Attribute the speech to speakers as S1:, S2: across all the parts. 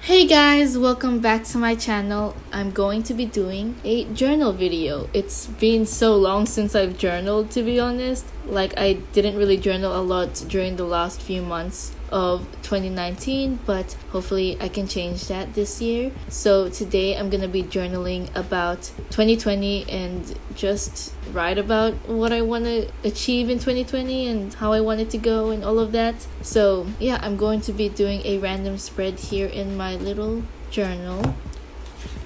S1: Hey guys, welcome back to my channel. I'm going to be doing a journal video. It's been so long since I've journaled, to be honest. Like, I didn't really journal a lot during the last few months of 2019, but hopefully I can change that this year. So today I'm gonna be journaling about 2020 and just write about what I want to achieve in 2020 and how I want it to go and all of that. So yeah, I'm going to be doing a random spread here in my little journal,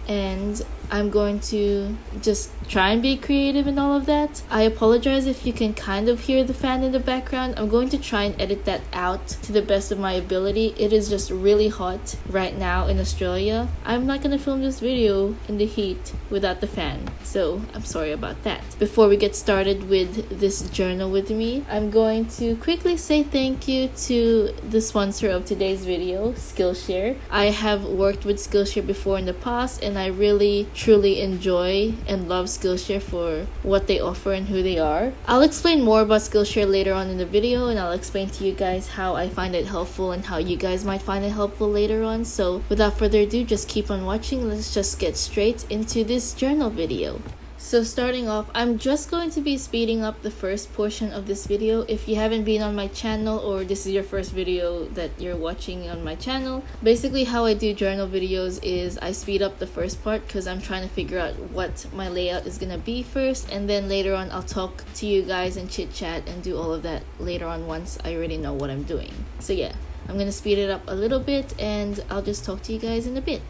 S1: and I'm going to just try and be creative and all of that. I apologize if you can kind of hear the fan in the background. I'm going to try and edit that out to the best of my ability. It is just really hot right now in Australia. I'm not going to film this video in the heat without the fan, so I'm sorry about that. Before we get started with this journal with me, I'm going to quickly say thank you to the sponsor of today's video, Skillshare. I have worked with Skillshare before in the past, and I really truly enjoy and love Skillshare for what they offer and who they are. I'll explain more about Skillshare later on in the video, and I'll explain to you guys how I find it helpful and how you guys might find it helpful later on. So without further ado, just keep on watching. Let's just get straight into this journal video. So starting off, I'm just going to be speeding up the first portion of this video. If you haven't been on my channel, or this is your first video that you're watching on my channel, basically how I do journal videos is I speed up the first part because I'm trying to figure out what my layout is gonna be first, and then later on I'll talk to you guys and chit chat and do all of that later on once I already know what I'm doing. So yeah, I'm gonna speed it up a little bit and I'll just talk to you guys in a bit.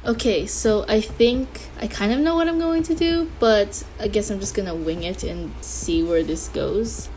S1: Okay, so I think I kind of know what I'm going to do, but I guess I'm just gonna wing it and see where this goes.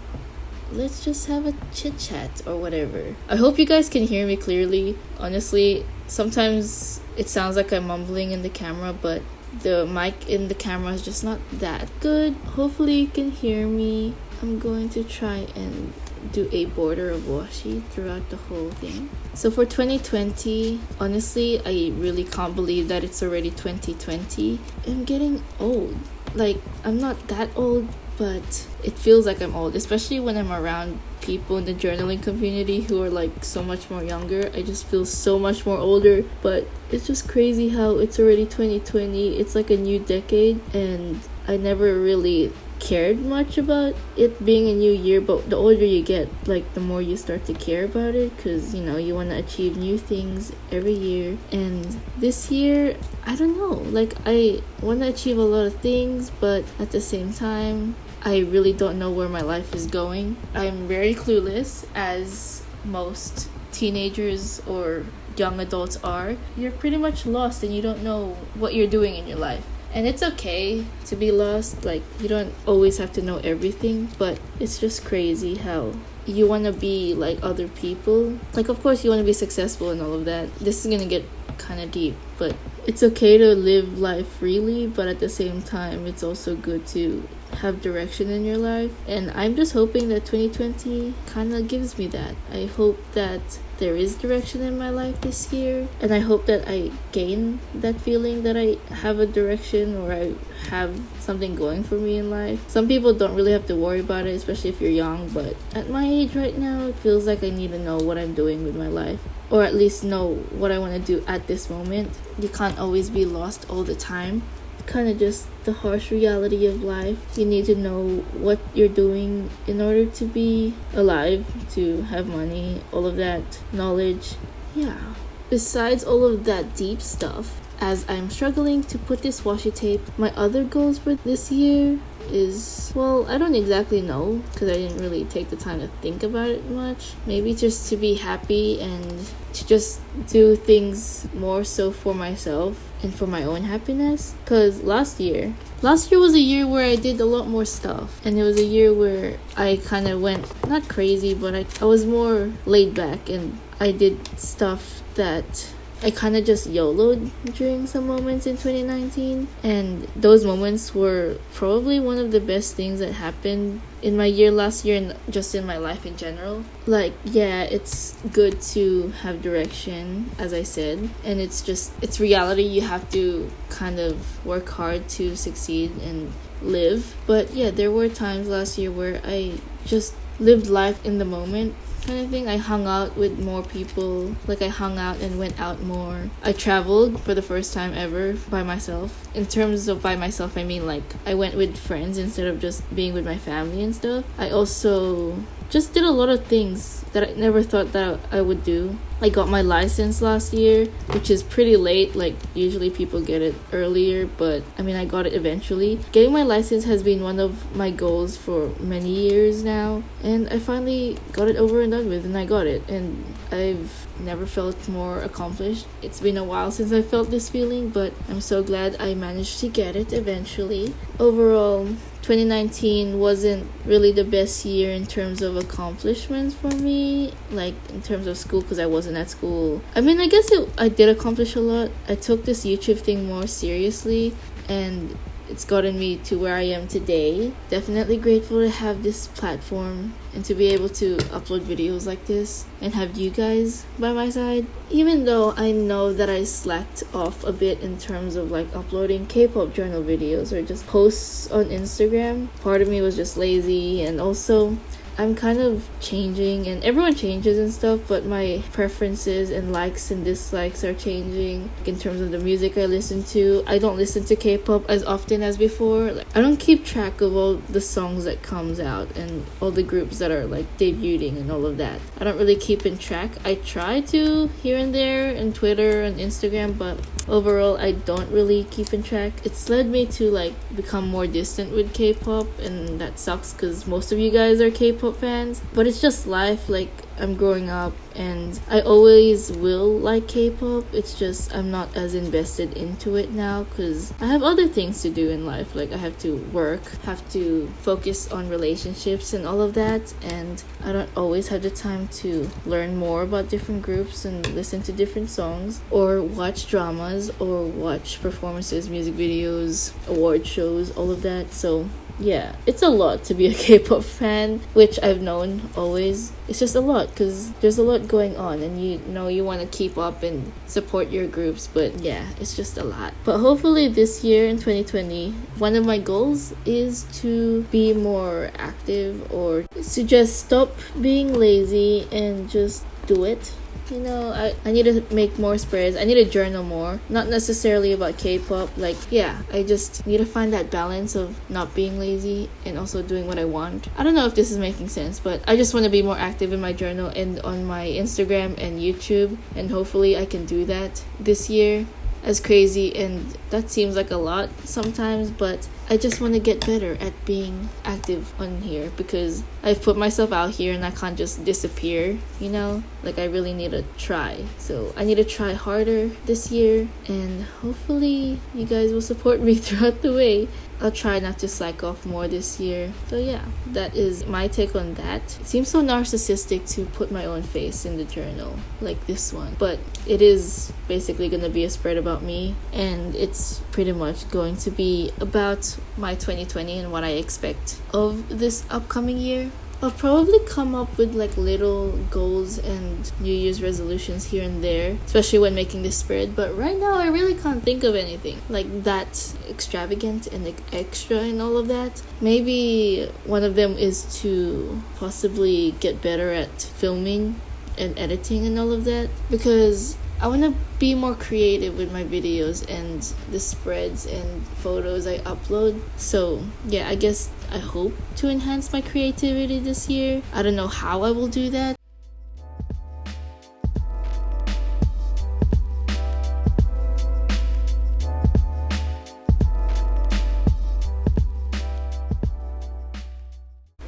S1: Let's just have a chit chat or whatever. I hope you guys can hear me clearly. Honestly, sometimes it sounds like I'm mumbling in the camera, but the mic in the camera is just not that good. Hopefully you can hear me. I'm going to try and do a border of washi throughout the whole thing. So for 2020, honestly, I really can't believe that it's already 2020. I'm getting old. Like, I'm not that old, but it feels like I'm old, especially when I'm around people in the journaling community who are like so much more younger. I just feel so much more older, but it's just crazy how it's already 2020. It's like a new decade, and I never really cared much about it being a new year, but the older you get, like, the more you start to care about it, because you know you want to achieve new things every year. And this year, I don't know, like, I want to achieve a lot of things, but at the same time I really don't know where my life is going. I'm very clueless, as most teenagers or young adults are. You're pretty much lost and you don't know what you're doing in your life. And it's okay to be lost. Like, you don't always have to know everything, but it's just crazy how you want to be like other people. Like, of course you want to be successful and all of that. This is gonna get kind of deep, but it's okay to live life freely, but at the same time it's also good to have direction in your life. And I'm just hoping that 2020 kind of gives me that. I hope that there is direction in my life this year, and I hope that I gain that feeling that I have a direction, or I have something going for me in life. Some people don't really have to worry about it, especially if you're young, but at my age right now, it feels like I need to know what I'm doing with my life, or at least know what I want to do at this moment. You can't always be lost all the time. Kind of just the harsh reality of life. You need to know what you're doing in order to be alive, to have money, all of that knowledge. Yeah. Besides all of that deep stuff, as I'm struggling to put this washi tape, my other goals for this year is, well, I don't exactly know because I didn't really take the time to think about it much. Maybe just to be happy and to just do things more so for myself and for my own happiness. Because last year last year was a year where I did a lot more stuff, and it was a year where I kind of went not crazy, but I was more laid back, and I did stuff that I kind of just YOLO'd during some moments in 2019, and those moments were probably one of the best things that happened in my year last year and just in my life in general. Like, yeah, it's good to have direction, as I said, and it's reality. You have to kind of work hard to succeed and live. But yeah, there were times last year where I just lived life in the moment kind of thing. I hung out with more people. Like, I hung out and went out more. I traveled for the first time ever by myself. In terms of by myself, I mean like I went with friends instead of just being with my family and stuff. I also just did a lot of things that I never thought that I would do. I got my license last year, which is pretty late. Like, usually people get it earlier, but I mean, I got it eventually. Getting my license has been one of my goals for many years now, and I finally got it over and done with, and I got it, and I've never felt more accomplished. It's been a while since I felt this feeling, but I'm so glad I managed to get it eventually. Overall, 2019 wasn't really the best year in terms of accomplishments for me, like in terms of school, because I wasn't at school. I mean, I guess I did accomplish a lot. I took this YouTube thing more seriously, and it's gotten me to where I am today. Definitely grateful to have this platform and to be able to upload videos like this and have you guys by my side. Even though I know that I slacked off a bit in terms of like uploading K-pop journal videos or just posts on Instagram, part of me was just lazy, and also I'm kind of changing, and everyone changes and stuff, but my preferences and likes and dislikes are changing. In terms of the music I listen to, I don't listen to K-pop as often as before. Like, I don't keep track of all the songs that comes out and all the groups that are like debuting and all of that. I don't really keep in track. I try to here and there on Twitter and Instagram, but overall I don't really keep in track. It's led me to like become more distant with K-pop, and that sucks because most of you guys are K-pop fans, but it's just life. Like, I'm growing up and I always will like K-pop. It's just I'm not as invested into it now because I have other things to do in life. Like, I have to work, have to focus on relationships and all of that, and I don't always have the time to learn more about different groups and listen to different songs or watch dramas or watch performances, music videos, award shows, all of that. So yeah, it's a lot to be a K-pop fan, which I've known always. It's just a lot because there's a lot going on, and you know you want to keep up and support your groups, but yeah, it's just a lot. But hopefully this year in 2020, one of my goals is to be more active, or to just stop being lazy and just do it. You know, I need to make more spreads. I need to journal more. Not necessarily about K-pop. Like, yeah, I just need to find that balance of not being lazy and also doing what I want. I don't know if this is making sense, but I just want to be more active in my journal and on my Instagram and YouTube. And hopefully I can do that this year. As crazy, and that seems like a lot sometimes, but I just want to get better at being active on here because I've put myself out here and I can't just disappear, you know? Like, I really need to try. So I need to try harder this year, and hopefully you guys will support me throughout the way. I'll try not to slack off more this year. So yeah, that is my take on that. It seems so narcissistic to put my own face in the journal like this one, but it is basically going to be a spread about me, and it's pretty much going to be about my 2020 and what I expect of this upcoming year. I'll probably come up with like little goals and New Year's resolutions here and there, especially when making this spread. But right now, I really can't think of anything like that extravagant and like extra and all of that. Maybe one of them is to possibly get better at filming and editing and all of that, because I want to be more creative with my videos and the spreads and photos I upload. So yeah, I guess I hope to enhance my creativity this year. I don't know how I will do that.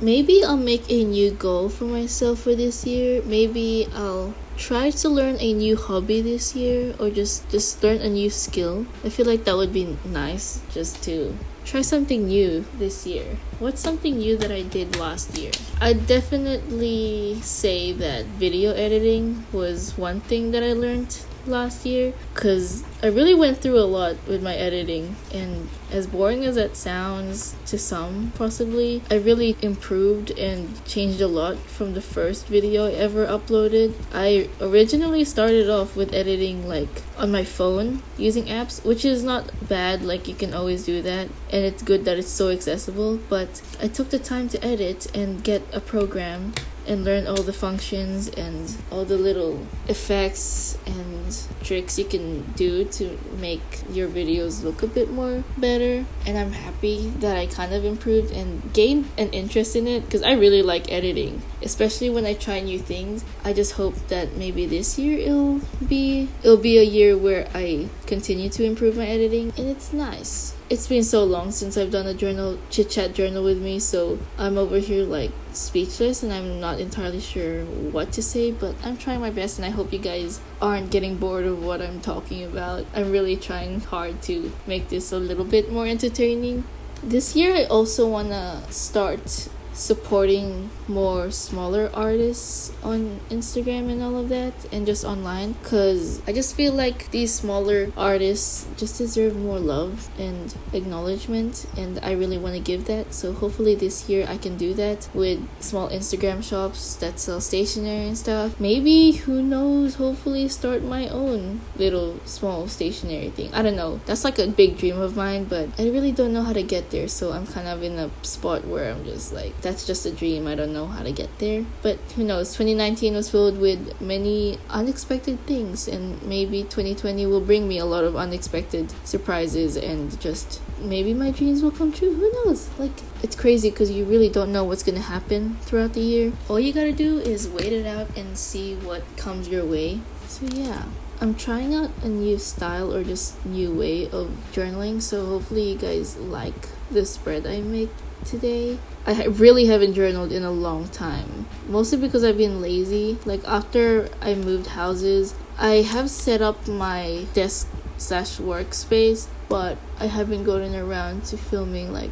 S1: Maybe I'll make a new goal for myself for this year. Maybe I'll try to learn a new hobby this year, or just learn a new skill. I feel like that would be nice, just to try something new this year. What's something new that I did last year? I'd definitely say that video editing was one thing that I learned last year, because I really went through a lot with my editing, and as boring as that sounds to some possibly, I really improved and changed a lot from the first video I ever uploaded. I originally started off with editing like on my phone using apps, which is not bad, like you can always do that, and it's good that it's so accessible, but I took the time to edit and get a program and learn all the functions and all the little effects and tricks you can do to make your videos look a bit more better. And I'm happy that I kind of improved and gained an interest in it, because I really like editing, especially when I try new things. I just hope that maybe this year it'll be a year where I continue to improve my editing, and it's nice. It's been so long since I've done a chit chat journal with me, so I'm over here like speechless and I'm not entirely sure what to say, but I'm trying my best, and I hope you guys aren't getting bored of what I'm talking about. I'm really trying hard to make this a little bit more entertaining. This year I also want to start supporting more smaller artists on Instagram and all of that, and just online, because I just feel like these smaller artists just deserve more love and acknowledgement, and I really want to give that. So hopefully this year I can do that with small Instagram shops that sell stationery and stuff. Maybe, who knows, hopefully start my own little small stationery thing. I don't know, that's like a big dream of mine, but I really don't know how to get there, so I'm kind of in a spot where I'm just like, that's just a dream, I don't know how to get there. But who knows, 2019 was filled with many unexpected things, and maybe 2020 will bring me a lot of unexpected surprises, and just maybe my dreams will come true. Who knows? Like, it's crazy because you really don't know what's gonna happen throughout the year. All you gotta do is wait it out and see what comes your way. So yeah, I'm trying out a new style or just new way of journaling, so hopefully you guys like the spread I make today. I really haven't journaled in a long time, mostly because I've been lazy. Like, after I moved houses, I have set up my desk/workspace, but I haven't gotten around to filming like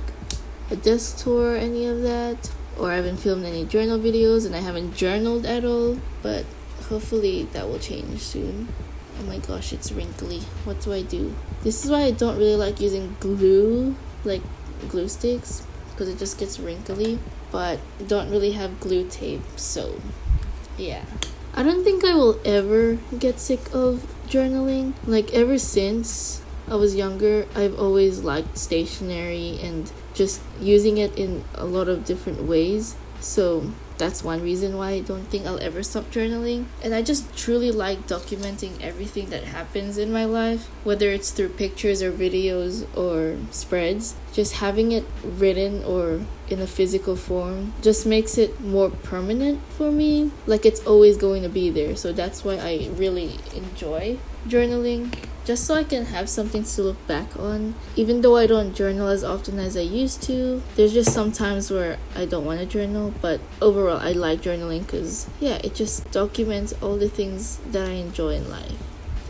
S1: a desk tour or any of that, or I haven't filmed any journal videos, and I haven't journaled at all. But hopefully that will change soon. Oh my gosh, it's wrinkly. What do I do? This is why I don't really like using glue, like glue sticks, because it just gets wrinkly, but don't really have glue tape, so yeah. I don't think I will ever get sick of journaling. Like, ever since I was younger, I've always liked stationery and just using it in a lot of different ways, so that's one reason why I don't think I'll ever stop journaling. And I just truly like documenting everything that happens in my life, whether it's through pictures or videos or spreads. Just having it written or in a physical form just makes it more permanent for me, like it's always going to be there. So that's why I really enjoy journaling, just so I can have something to look back on. Even though I don't journal as often as I used to, there's just some times where I don't want to journal, but overall I like journaling because yeah, it just documents all the things that I enjoy in life,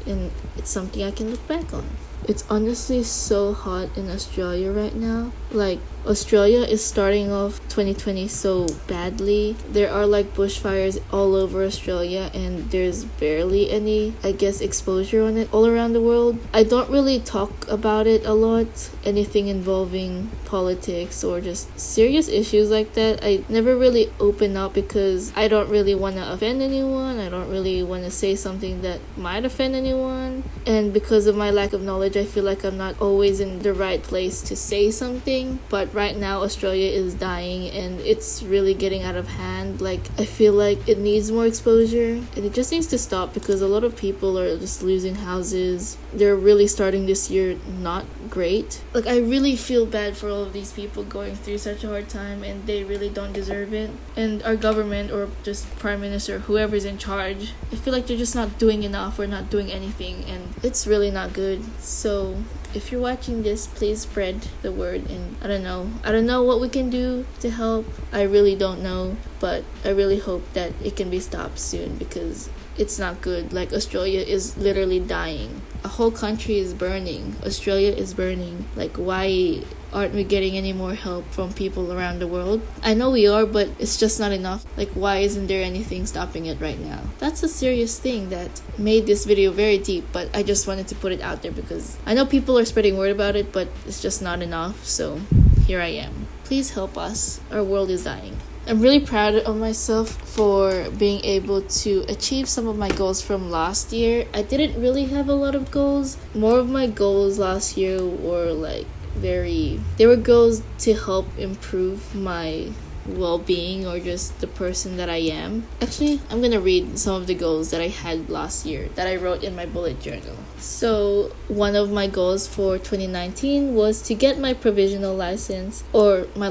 S1: and it's something I can look back on. It's honestly so hot in Australia right now. Like, Australia is starting off 2020 so badly. There are like bushfires all over Australia, and there's barely any, I guess, exposure on it all around the world. I don't really talk about it a lot, anything involving politics or just serious issues like that. I never really open up because I don't really want to offend anyone. I don't really want to say something that might offend anyone, and because of my lack of knowledge, I feel like I'm not always in the right place to say something. But right now Australia is dying and it's really getting out of hand. Like, I feel like it needs more exposure, and it just needs to stop because a lot of people are just losing houses. They're really starting this year not great. Like, I really feel bad for all of these people going through such a hard time, and they really don't deserve it. And our government, or just Prime Minister, whoever's in charge, I feel like they're just not doing enough or not doing anything, and it's really not good. So if you're watching this, please spread the word. And I don't know what we can do to help. I really don't know, but I really hope that it can be stopped soon because it's not good. Like, Australia is literally dying. A whole country is burning. Australia is burning. Like, why aren't we getting any more help from people around the world? I know we are, but it's just not enough. Like, why isn't there anything stopping it right now? That's a serious thing that made this video very deep, but I just wanted to put it out there because I know people are spreading word about it, but it's just not enough. So here I am. Please help us. Our world is dying. I'm really proud of myself for being able to achieve some of my goals from last year. I didn't really have a lot of goals. More of my goals last year were like they were goals to help improve my well-being or just the person that I am. Actually, I'm gonna read some of the goals that I had last year that I wrote in my bullet journal. So one of my goals for 2019 was to get my provisional license, or my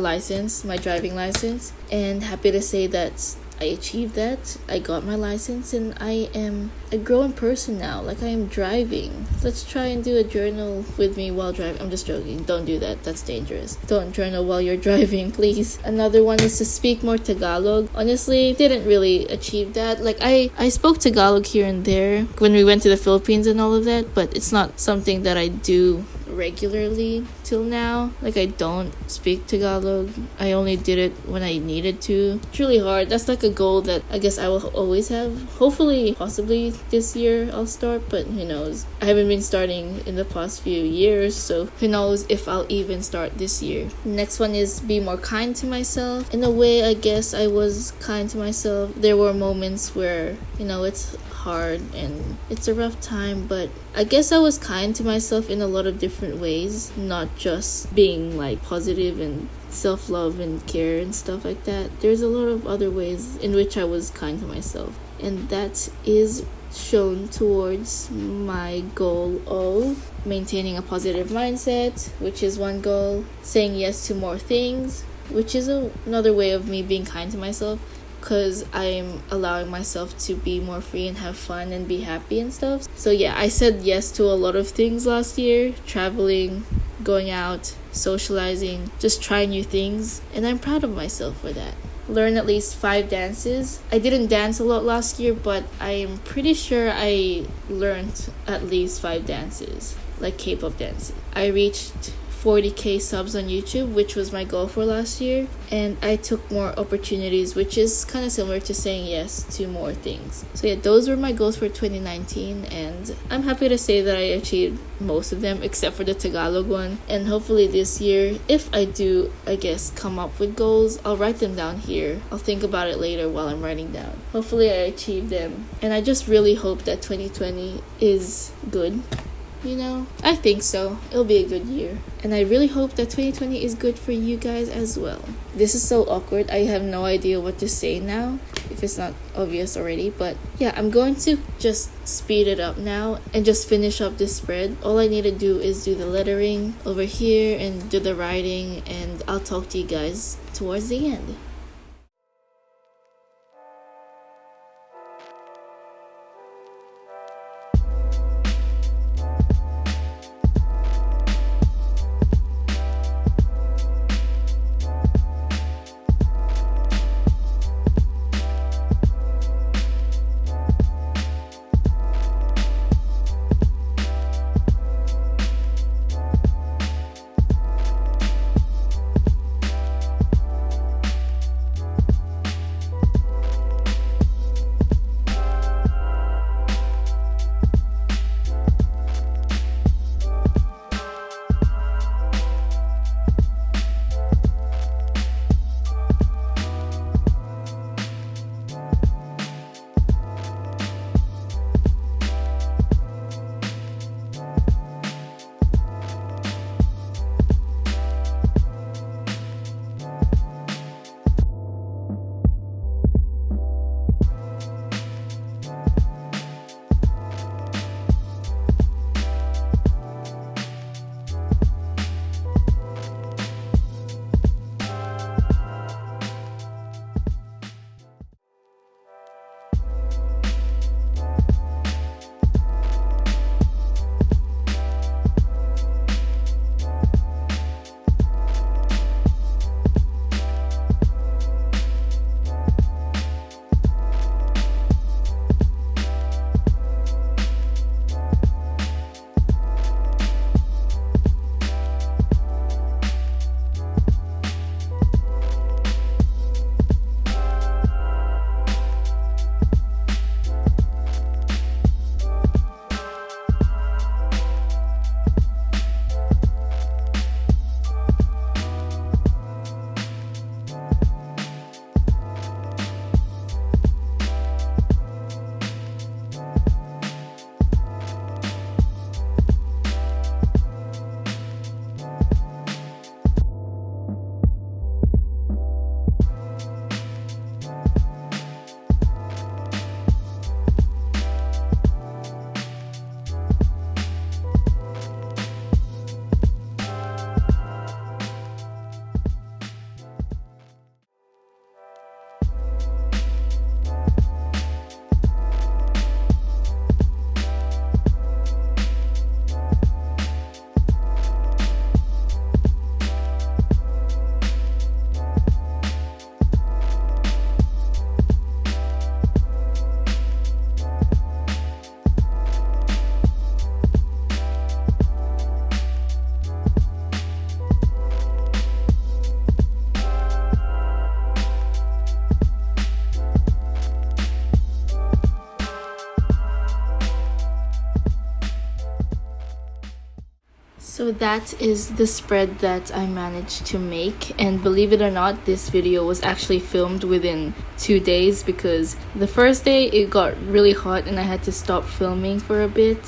S1: driving license, and happy to say that I achieved that. I got my license and I am a grown person now. Like, I am driving. Let's try and do a journal with me while driving. I'm just joking. Don't do that. That's dangerous. Don't journal while you're driving, please. Another one is to speak more Tagalog. Honestly, didn't really achieve that. Like, I spoke Tagalog here and there when we went to the Philippines and all of that, but it's not something that I do regularly till now. Like, I don't speak Tagalog. I only did it when I needed to. It's really hard. That's like a goal that I guess I will always have. Hopefully, possibly this year I'll start, but who knows. I haven't been starting in the past few years, so who knows if I'll even start this year. Next one is be more kind to myself. In a way, I guess I was kind to myself. There were moments where, it's hard and it's a rough time, but I guess I was kind to myself in a lot of different ways, not just being like positive and self-love and care and stuff like that. There's a lot of other ways in which I was kind to myself, and that is shown towards my goal of maintaining a positive mindset, which is one goal, saying yes to more things, which is another way of me being kind to myself, because I'm allowing myself to be more free and have fun and be happy and stuff. So yeah, I said yes to a lot of things last year. Traveling, going out, socializing, just trying new things. And I'm proud of myself for that. Learn at least 5 dances. I didn't dance a lot last year, but I'm pretty sure I learned at least 5 dances, like K-pop dances. I reached 40k subs on YouTube, which was my goal for last year, and I took more opportunities, which is kind of similar to saying yes to more things. So yeah, those were my goals for 2019, and I'm happy to say that I achieved most of them except for the Tagalog one. And hopefully this year, if I do, I guess, come up with goals, I'll write them down here. I'll think about it later while I'm writing down. Hopefully I achieve them, and I just really hope that 2020 is good. I think so. It'll be a good year. And I really hope that 2020 is good for you guys as well. This is so awkward. I have no idea what to say now, if it's not obvious already. But yeah, I'm going to just speed it up now and just finish up this spread. All I need to do is do the lettering over here and do the writing, and I'll talk to you guys towards the end. So that is the spread that I managed to make, and believe it or not, this video was actually filmed within 2 days because the first day it got really hot and I had to stop filming for a bit.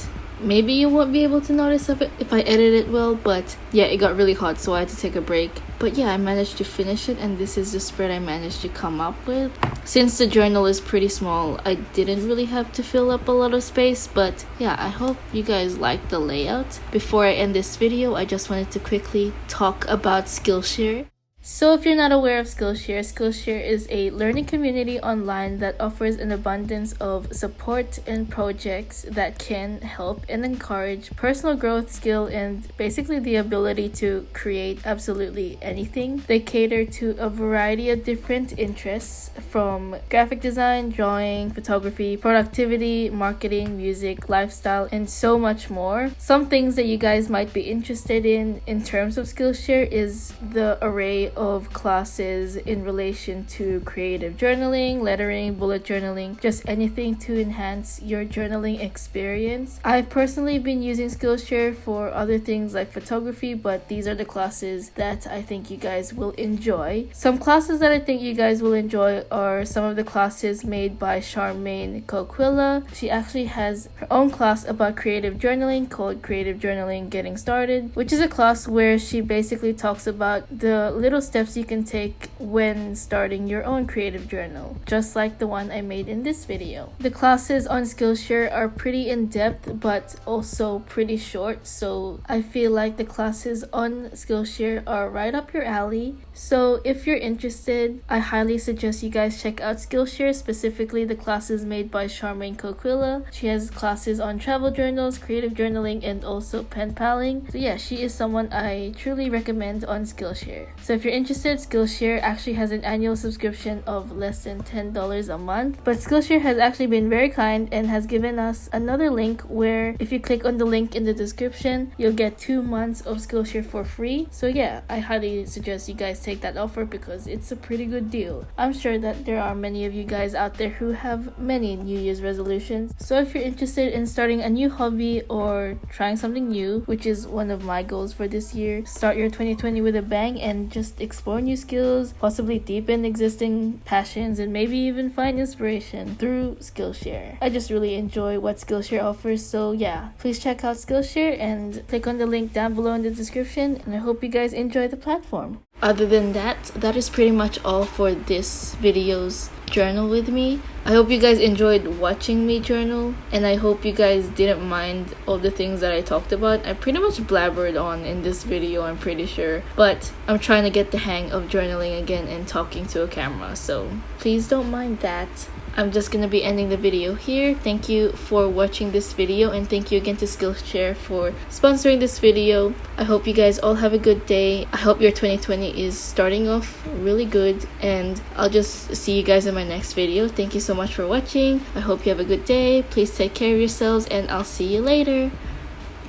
S1: Maybe you won't be able to notice if I edit it well, but yeah, it got really hot, so I had to take a break. But yeah, I managed to finish it, and this is the spread I managed to come up with. Since the journal is pretty small, I didn't really have to fill up a lot of space, but yeah, I hope you guys like the layout. Before I end this video, I just wanted to quickly talk about Skillshare. So if you're not aware of Skillshare, Skillshare is a learning community online that offers an abundance of support and projects that can help and encourage personal growth, skill, and basically the ability to create absolutely anything. They cater to a variety of different interests from graphic design, drawing, photography, productivity, marketing, music, lifestyle, and so much more. Some things that you guys might be interested in terms of Skillshare is the array of classes in relation to creative journaling, lettering, bullet journaling, just anything to enhance your journaling experience. I've personally been using Skillshare for other things like photography, but these are the classes that I think you guys will enjoy. Some classes that I think you guys will enjoy are some of the classes made by Charmaine Coquilla. She actually has her own class about creative journaling called Creative Journaling Getting Started, which is a class where she basically talks about the little steps you can take when starting your own creative journal, just like the one I made in this video. The classes on Skillshare are pretty in-depth but also pretty short, so I feel like the classes on Skillshare are right up your alley. So if you're interested, I highly suggest you guys check out Skillshare, specifically the classes made by Charmaine Coquilla. She has classes on travel journals, creative journaling, and also pen paling. So yeah, she is someone I truly recommend on Skillshare. So if you're interested, Skillshare actually has an annual subscription of less than $10 a month, but Skillshare has actually been very kind and has given us another link where if you click on the link in the description, you'll get 2 months of Skillshare for free. So yeah, I highly suggest you guys take that offer because it's a pretty good deal. I'm sure that there are many of you guys out there who have many New Year's resolutions. So if you're interested in starting a new hobby or trying something new, which is one of my goals for this year, start your 2020 with a bang and just explore new skills, possibly deepen existing passions, and maybe even find inspiration through Skillshare. I just really enjoy what Skillshare offers, so yeah, please check out Skillshare and click on the link down below in the description, and I hope you guys enjoy the platform. Other than that, that is pretty much all for this video's journal with me. I hope you guys enjoyed watching me journal, and I hope you guys didn't mind all the things that I talked about. I pretty much blabbered on in this video, I'm pretty sure, but I'm trying to get the hang of journaling again and talking to a camera, so please don't mind that. I'm just gonna be ending the video here. Thank you for watching this video, and thank you again to Skillshare for sponsoring this video. I hope you guys all have a good day. I hope your 2020 is starting off really good, and I'll just see you guys in my next video. Thank you so much for watching. I hope you have a good day. Please take care of yourselves, and I'll see you later.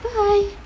S1: Bye!